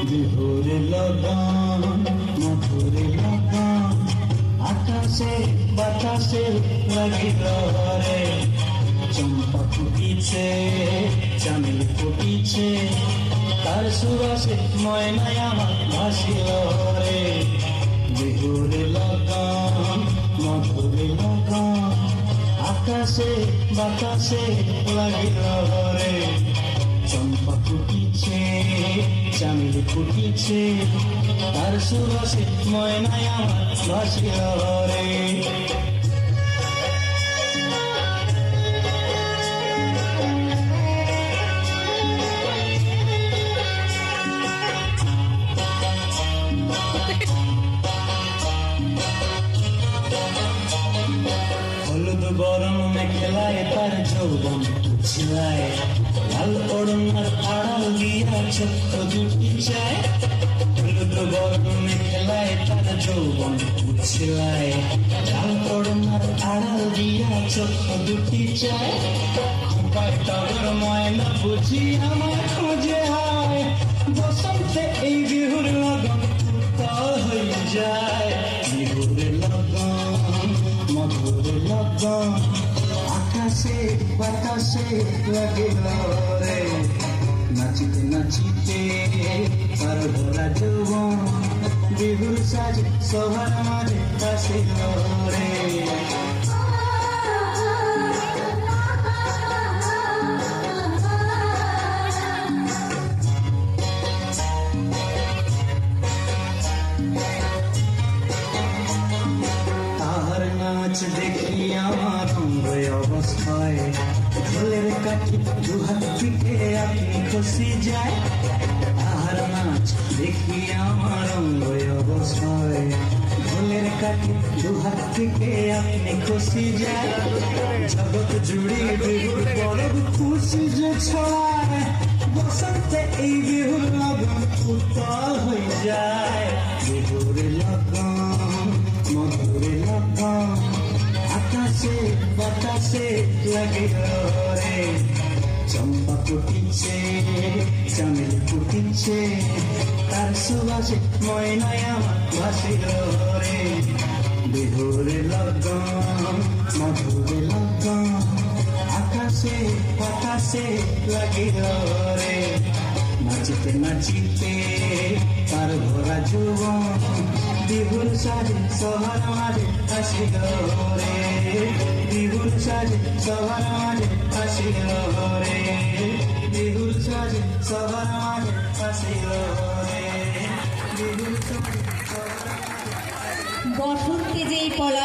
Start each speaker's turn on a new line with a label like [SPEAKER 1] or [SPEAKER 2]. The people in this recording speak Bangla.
[SPEAKER 1] বিহুরে লগন মধুরে লগন আকাশে বাতাসে লাগিল রে চম্পা ফুটিছে চামেলি ফুটিছে তার সুবাসে ময়নায় আমার ভাসিল রে বিহুরে লগন মধুরে লগন আকাশে বাতাসে লাগিল রে চম্পা ফুটিছে চামেলি ফুটিছে তার সুবাসে ময়নায় আমার ভাসিল রে হলুদ গরম মেখেলায় তার যৌবন ছিলায় লাল ওড়নার আড়াল দিয়া ছোট্ট দুটি চায় হলুদ গরম মেখেলায় তার যৌবন ছিলায় লাল ওড়নার আড়াল দিয়া ছোট্ট দুটি চায় খোঁপায় টগর ময়না বুঝি আমার খোঁজে হয় বসন্তে এই বিহুর লগন উত্তর হয়ে যায় বিহুর লগন মধুর লগন আকাশে বাতাসে লাগিল রে নাচিতে নাচিতে তার ভরা যৌবন বিহুর সাজে সবার মাঝে আসিল রে নাচ দেখি আমার অঙ্গ অবস্থায় ঢোলের কাঠি দুহাত পিঠে আপনি খুশি যায় তাহার নাচ দেখি আমার অঙ্গ অবস্থায় ঢোলের কাঠি দুহাত পিঠে আপনি খুশি যায় জগৎ জুড়ে বিহুর পরব খুশি যে ছড়ায় বসন্তে এই বিহুর লগন উত্তর হয়ে যায় বিহুর লগন মধুর লগন আকাশে বাতাসে লাগিল রে চম্পা ফুটিছে চামেলি ফুটিছে তার সুবাসে ময়নায় আমার ভাসিল রে বিহুর লগন মধুর লগন আকাশে বাতাসে লাগিল রে নাচিতে নাচিতে তার ভরা যৌবন বিহুর সাজে সবার মাঝে আসিল রে বিহুর সাজে সবার মাঝে আসিল রে বিহুর সাজে সবার মাঝে আসিল রে বিহুর সাজে
[SPEAKER 2] বসন্তে যেই পলাশ